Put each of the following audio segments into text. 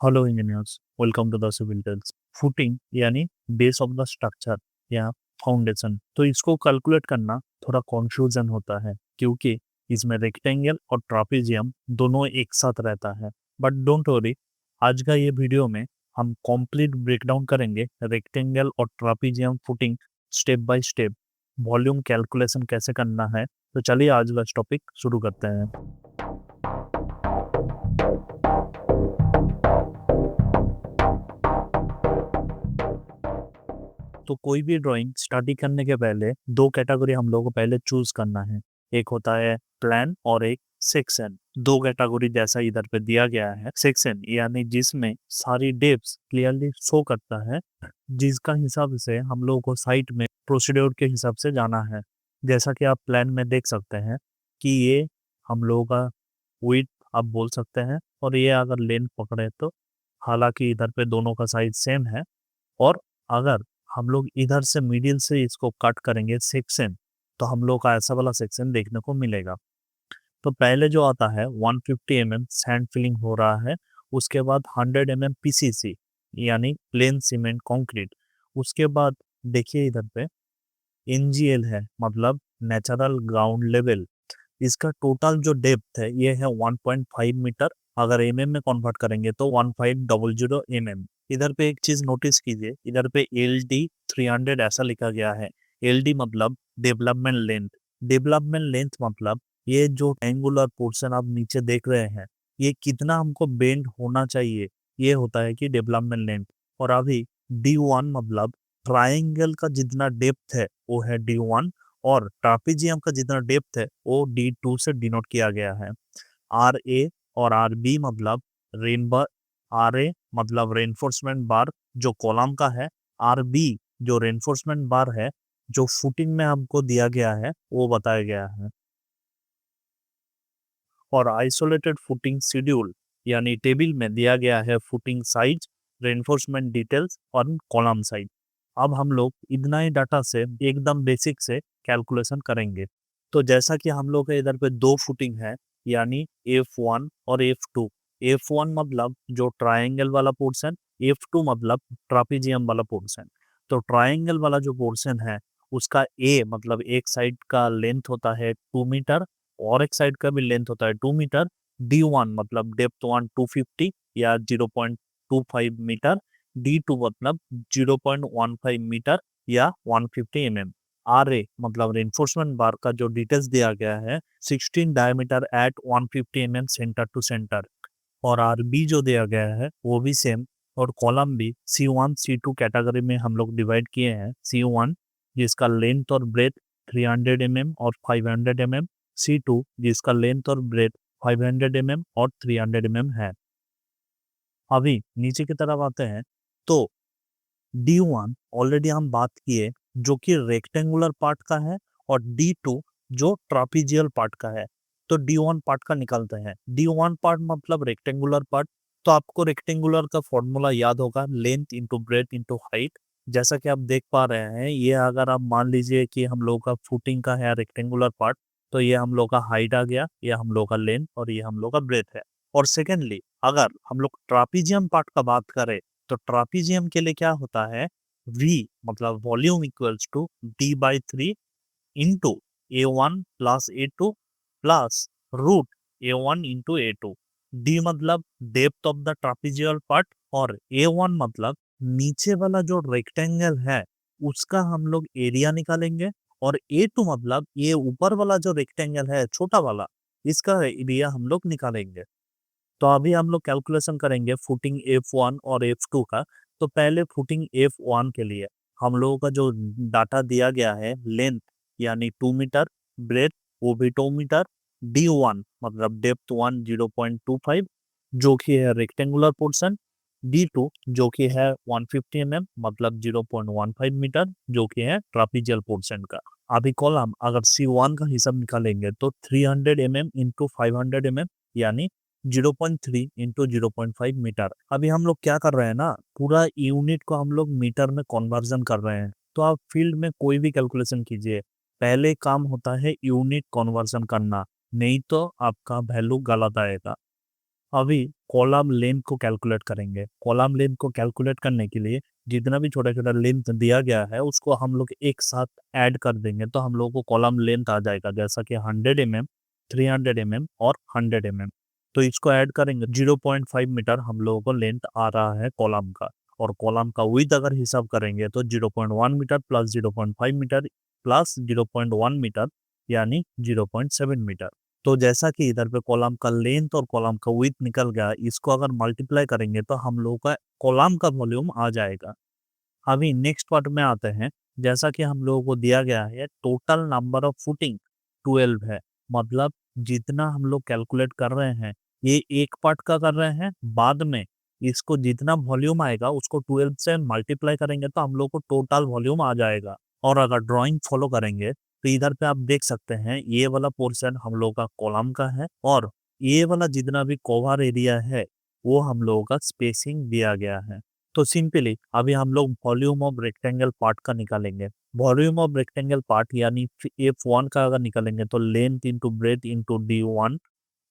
Hello engineers, welcome to the civil tales. Footing यानी base of the structure या foundation. तो इसको calculate करना थोड़ा कॉन्फ्यूजन होता है क्योंकि इसमें रेक्टेंगल और ट्रापेजियम दोनों एक साथ रहता है। बट डोंट वरी, आज का ये वीडियो में हम कंप्लीट ब्रेकडाउन करेंगे रेक्टेंगल और trapezium footing step by step. Volume calculation कैसे करना है, तो चलिए आज का टॉपिक शुरू करते हैं। तो कोई भी ड्राइंग स्टडी करने के पहले दो कैटेगरी हम लोगों को पहले चूज करना है। एक होता है प्लान और एक सेक्शन। दो कैटेगरी जैसा इधर पे दिया गया है। सेक्शन यानी जिसमें सारी डेप्स क्लियरली शो करता है, जिसका हिसाब से हम लोगों को साइट में प्रोसीड्योर के हिसाब से जाना है। जैसा कि आप प्लान में देख सकते हैं कि ये हम लोगों का विड्थ आप बोल सकते हैं, और ये अगर लेंथ पकड़े तो हालांकि इधर पे दोनों का साइज सेम है। और अगर हम लोग इधर से मिडिल से इसको कट करेंगे सेक्शन, तो हम लोग का ऐसा वाला सेक्शन देखने को मिलेगा। तो पहले जो आता है 150 mm सैंड फिलिंग हो रहा है। उसके बाद 100 mm पीसीसी यानी प्लेन सीमेंट कंक्रीट। उसके बाद देखिए इधर पे एनजीएल है, मतलब नेचुरल ग्राउंड लेवल। इसका टोटल जो डेप्थ है ये है 1.5 मीटर। अगर एमएम में कन्वर्ट करेंगे तो 1500 mm। इधर पे एक चीज नोटिस कीजिए, इधर पे एल डी 300 ऐसा लिखा गया है। एल डी मतलब डेवलपमेंट लेंथ। डेवलपमेंट लेंथ मतलब ये जो एंगुलर पोर्शन आप नीचे देख रहे हैं, ये कितना हमको बेंड होना चाहिए, ये होता है कि डेवलपमेंट लेंथ। और अभी D1 मतलब ट्राइंगल का जितना डेप्थ है वो है D1, और ट्रापेजियम का जितना डेप्थ है वो D2 से डिनोट किया गया है। आर ए और आर बी मतलब रेन बार। आर ए मतलब रेनफोर्समेंट बार जो कॉलम का है। आर बी जो रेनफोर्समेंट बार है जो फुटिंग में हमको दिया गया है वो बताया गया है। और आइसोलेटेड फुटिंग शेड्यूल यानी टेबल में दिया गया है फुटिंग साइज, रेनफोर्समेंट डिटेल्स और कॉलम साइज। अब हम लोग इतना ही डाटा से एकदम बेसिक से कैलकुलेशन करेंगे। तो जैसा कि हम लोग के इधर पे दो फुटिंग है, यानी F1 और F2। F1 मतलब जो ट्रायंगल वाला पोर्शन, F2 मतलब ट्रापेजियम वाला पोर्शन। तो ट्रायंगल वाला जो पोर्शन है उसका ए मतलब एक साइड का लेंथ होता है 2 मीटर, और एक साइड का भी लेंथ होता है 2 मीटर। D1 मतलब डेप्थ 250 या 0.25 मीटर। D2 मतलब 0.15 मीटर या 150 mm। RA मतलब रेनफोर्समेंट बार का जो डिटेल्स दिया गया है 16 diameter at 150 mm centre to centre. और RB जो दिया गया है वो भी सेम। और कॉलम भी C1 C2 कैटेगरी में हम लोग डिवाइड किए हैं। C1 जिसका लेंथ और ब्रेथ 300 mm और 500 mm। C2 जिसका लेंथ और ब्रेथ 500 mm और 300 mm है। अभी नीचे की तरफ आते हैं तो D1 ऑलरेडी हम बात किए जो कि रेक्टेंगुलर पार्ट का है, और D2 जो ट्रापीजियल पार्ट का है। तो D1 पार्ट का निकालते हैं। D1 पार्ट मतलब रेक्टेंगुलर पार्ट। तो आपको रेक्टेंगुलर का फॉर्मूला याद होगा, length into breath into height. जैसा कि आप देख पा रहे हैं, ये अगर आप मान लीजिए कि हम लोग का फुटिंग का है रेक्टेंगुलर पार्ट, तो ये हम लोग का हाइट आ गया, ये हम लोग का लेंथ और ये हम लोग का ब्रेथ है। और सेकेंडली अगर हम लोग ट्रापीजियम पार्ट का बात करें, तो ट्रापीजियम के लिए क्या होता है, V मतलब volume equals to D/3 into A1 plus A2 plus root A1 into A2। D मतलब depth of the trapezoidal part, और A1 मतलब नीचे वाला जो रेक्टेंगल है उसका हम लोग एरिया निकालेंगे, और A2 मतलब ये ऊपर वाला जो रेक्टेंगल है छोटा वाला, इसका एरिया हम लोग निकालेंगे। तो अभी हम लोग कैलकुलेशन करेंगे फुटिंग F1 और F2 का। तो पहले फुटिंग F1 के लिए हम लोगों का जो डाटा दिया गया है, लेंथ यानी 2 मीटर, ब्रेथ वो भी 2 मीटर, D1 मतलब डेप्थ 0.25 जो कि है रेक्टेंगुलर पोर्शन, D2 जो कि है 150 mm मतलब 0.15 मीटर जो कि है ट्रापीजियल पोर्शन का। अभी कॉलम अगर C1 का हिसाब निकालेंगे तो 300 mm इंटू 500 mm यानी 0.3 इंटू 0.5 मीटर। अभी हम लोग क्या कर रहे हैं ना, पूरा यूनिट को हम लोग मीटर में कन्वर्जन कर रहे हैं। तो आप फील्ड में कोई भी कैलकुलेशन कीजिए, पहले काम होता है यूनिट कन्वर्जन करना, नहीं तो आपका वैल्यू गलत आएगा। अभी कॉलम लेंथ को कैलकुलेट करेंगे। कॉलम लेंथ को कैलकुलेट करने के लिए जितना भी छोटा छोटा लेंथ दिया गया है उसको हम लोग एक साथ ऐड कर देंगे तो हम लोग को कॉलम लेंथ आ जाएगा, जैसा कि 100 mm, 300 mm और 100 mm। तो इसको ऐड करेंगे 0.5 मीटर हम लोगों को लेंथ आ रहा है कॉलम का। और कॉलम का विड्थ अगर हिसाब करेंगे तो 0.1 metre plus 0.5 metre plus 0.1 metre यानी 0.7 मीटर। तो जैसा कि इधर पे कॉलम का लेंथ और कॉलम का विड्थ निकल गया, इसको अगर मल्टीप्लाई करेंगे तो हम लोगों का कॉलम का वॉल्यूम आ जाएगा। अभी नेक्स्ट पार्ट में आते हैं। जैसा कि हम लोगों को दिया गया है टोटल नंबर ऑफ फुटिंग 12 है। मतलब जितना हम लोग कैलकुलेट कर रहे हैं ये एक पार्ट का कर रहे हैं, बाद में इसको जितना वॉल्यूम आएगा उसको 12 से मल्टीप्लाई करेंगे तो हम लोग को टोटल वॉल्यूम आ जाएगा। और अगर ड्राइंग फॉलो करेंगे तो इधर पे आप देख सकते हैं ये वाला पोर्शन हम लोग का कॉलम का है और ये वाला जितना भी कवर एरिया है वो हम लोगों का स्पेसिंग दिया गया है। तो सिंपली अभी हम लोग वॉल्यूम ऑफ रेक्टेंगल पार्ट का निकालेंगे। वॉल्यूम ऑफ रेक्टेंगल पार्ट यानी F1 का अगर निकालेंगे तो length into breath into D1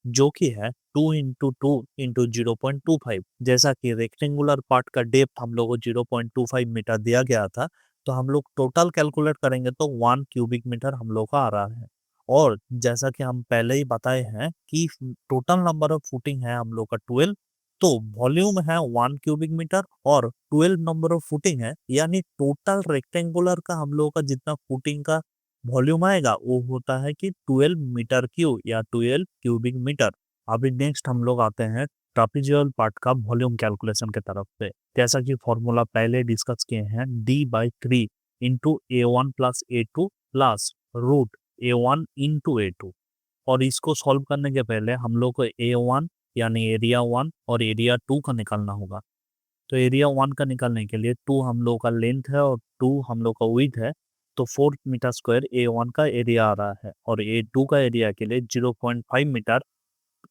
जो कि है 2 इंटू 2 इंटू 0.25। जैसा कि रेक्टेंगुलर पार्ट का डेप्थ हम लोग को 0.25 मीटर दिया गया था, तो हम लोग टोटल कैलकुलेट करेंगे तो 1 क्यूबिक मीटर हम लोग का आ रहा है। और जैसा कि हम पहले ही बताए हैं कि टोटल नंबर ऑफ फुटिंग है हम लोग का 12, तो वॉल्यूम है 1 क्यूबिक मीटर और 12 नंबर ऑफ फुटिंग है, यानी टोटल रेक्टेंगुलर का हम लोग का जितना फुटिंग का वॉल्यूम आएगा वो होता है कि 12 मीटर क्यूब या 12 क्यूबिक मीटर। अभी नेक्स्ट हम लोग आते हैं ट्रापीजियल पार्ट का वॉल्यूम कैलकुलेशन के तरफ पे। जैसा कि फॉर्मूला पहले डिस्कस किए हैं, D/3 into A1 plus A2 plus root A1 into A2। और इसको सॉल्व करने के पहले हम लोग को A1 यानी एरिया 1 और एरिया 2 का निकालना होगा। तो एरिया 1 का निकालने के लिए 2 हम लोग का लेंथ है और 2 हम लोग का विड्थ है, तो 4 मीटर स्क्वायर A1 का एरिया आ रहा है। और A2 का एरिया के लिए 0.5 metre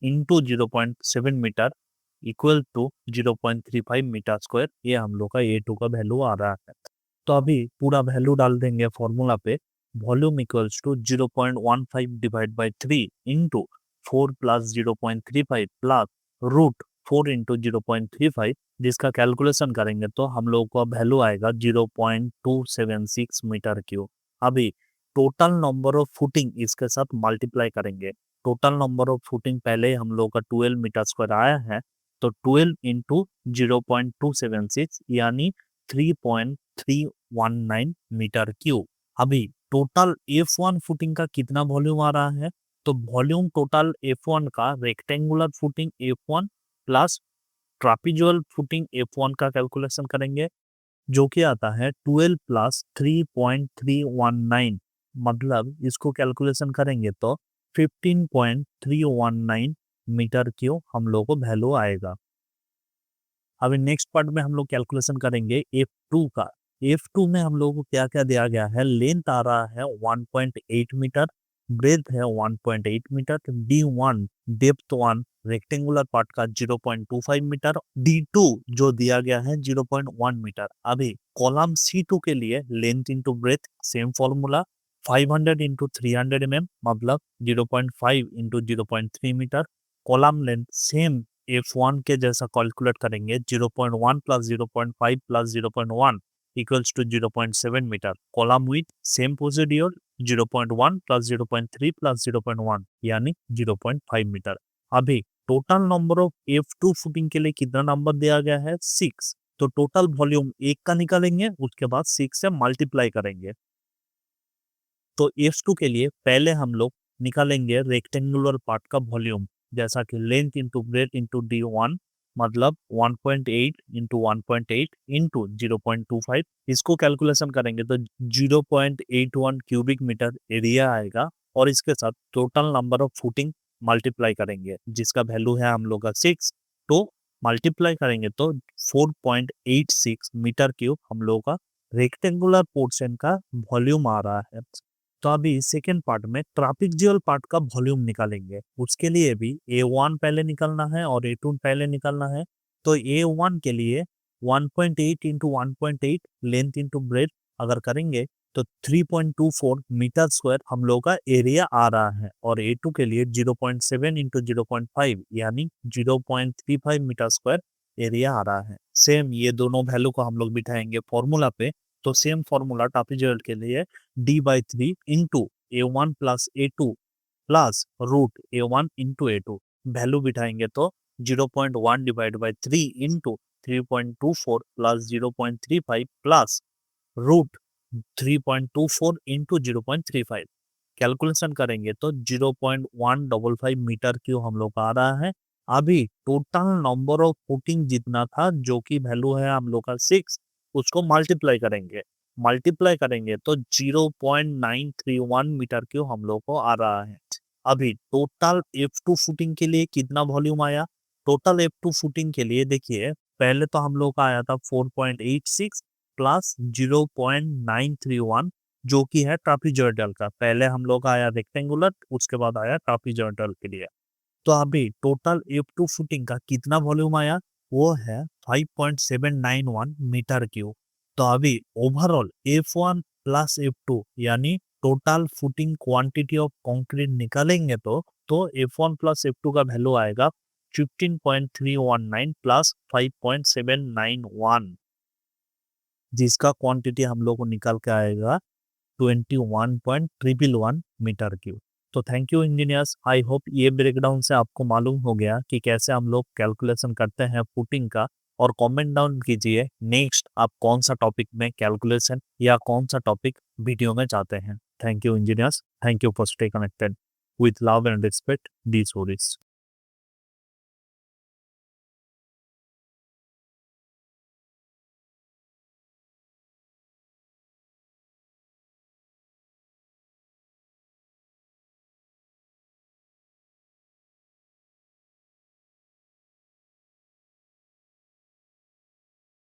into 0.7 metre equal to 0.35 metre square, ये हम लोग का A2 का वैल्यू आ रहा है। तो अभी पूरा वैल्यू डाल देंगे फॉर्मूला पे। Volume equals to 0.15 divide by 3 into 4 plus 0.35 plus root 4 into 0.35, जिसका कैलकुलेशन करेंगे तो हम लोग को वैल्यू आएगा 0.276 मीटर क्यूब। अभी टोटल नंबर ऑफ फुटिंग इसके साथ मल्टीप्लाई करेंगे। टोटल नंबर ऑफ फुटिंग पहले हम लोग का 12 मीटर स्क्वायर आया है, तो 12 इंटू 0.276 यानी 3.319 मीटर क्यूब। अभी टोटल F1 फुटिंग का कितना वॉल्यूम आ रहा है, तो वॉल्यूम टोटल F1 का rectangular footing F1 plus trapezoidal footing F1 का कैलकुलेशन करेंगे जो कि आता है 12 प्लस 3.319। मतलब इसको कैलकुलेशन करेंगे तो 15.319 मीटर क्यूब हम लोग को वैल्यू आएगा। अभी नेक्स्ट पार्ट में हम लोग कैलकुलेशन करेंगे F2 का। F2 में हम लोग को क्या क्या दिया गया है, लेंथ आ रहा है 1.8 मीटर, ब्रेथ है 1.8 metre, D1 depth 1 rectangular part का 0.25 मीटर, D2 जो दिया गया है 0.1 मीटर। अभी कॉलम C2 के लिए length into breadth same formula 500 into 300 mm मतलब 0.5 into 0.3 metre. Column length same F1 के जैसा कैलकुलेट करेंगे 0.1 plus 0.5 plus 0.1 equals to 0.7 metre. Column with same procedure 0.1 plus 0.3 plus 0.1 यानी 0.5 मीटर। अभी total number of F2 footing के लिए कितना number दिया गया है, 6। तो टोटल वॉल्यूम 1 का निकालेंगे, उसके बाद 6 से मल्टीप्लाई करेंगे। तो F2 के लिए पहले हम लोग निकालेंगे रेक्टेंगुलर पार्ट का वॉल्यूम, जैसा कि length into breath into D1 मतलब 1.8 इंटू 1.8 इंटू 0.25। इसको कैलकुलेशन करेंगे तो 0.81 क्यूबिक मीटर एरिया आएगा और इसके साथ total number of footing multiply करेंगे जिसका वैल्यू है हम लोग का 6। तो मल्टीप्लाई करेंगे तो 4.86 मीटर क्यूब हम लोग का रेक्टेंगुलर पोर्शन का वॉल्यूम आ रहा है। तो अभी सेकेंड पार्ट में ट्रापीजियल पार्ट का वॉल्यूम निकालेंगे। उसके लिए भी A1 पहले निकालना है और A2 पहले निकालना है। तो A1 के लिए 1.8 इंटू 1.8 लेंथ इंटू ब्रेथ अगर करेंगे तो 3.24 मीटर स्क्वायर हम लोग का एरिया आ रहा है और A2 के लिए 0.7 इंटू 0.5 यानी 0.35 मीटर स्क्वायर एरिया आ रहा है। सेम ये दोनों वैल्यू को हम लोग बिठाएंगे फॉर्मूला पे, तो सेम फॉर्मूला ट्रापेजॉइडल के लिए d/3 into A1 plus A2 plus root A1 into A2 value बिठाएंगे तो 0.1 divide by 3 into 3.24 plus 0.35 plus root 3.24 into 0.35 calculation करेंगे तो 0.155 मीटर क्यूब हम लोग का आ रहा है। अभी टोटल नंबर ऑफ फुटिंग जितना था जो कि वैल्यू है हम लोग का 6, उसको मल्टीप्लाई करेंगे तो 0.931 मीटर क्यूब हम लोग को आ रहा है। अभी टोटल F2 फुटिंग के लिए कितना वॉल्यूम आया? टोटल F2 फुटिंग के लिए देखिए, पहले तो हम लोग का आया था 4.86 प्लस 0.931 जो कि है ट्रापीजॉइडल का। पहले हम लोग का आया रेक्टेंगुलर, उसके बाद आया ट्रापीजॉइडल के लिए। तो अभी टोटल F2 फुटिंग का कितना वॉल्यूम आया? वो है 5.791 मीटर क्यूब। तो अभी ओवरऑल F1 प्लस F2 यानी total footing quantity of concrete निकालेंगे तो F1 प्लस F2 का वैल्यू आएगा 15.319 प्लस 5.791, जिसका क्वांटिटी हम लोग को निकल के आएगा 21.111 मीटर क्यूब। तो thank you engineers, I hope ये ब्रेकडाउन से आपको मालूम हो गया कि कैसे हम लोग कैलकुलेशन करते हैं फुटिंग का। और कमेंट डाउन कीजिए नेक्स्ट आप कौन सा टॉपिक में कैलकुलेशन या कौन सा टॉपिक वीडियो में चाहते हैं। Thank you engineers, thank you for stay connected with love and respect the stories.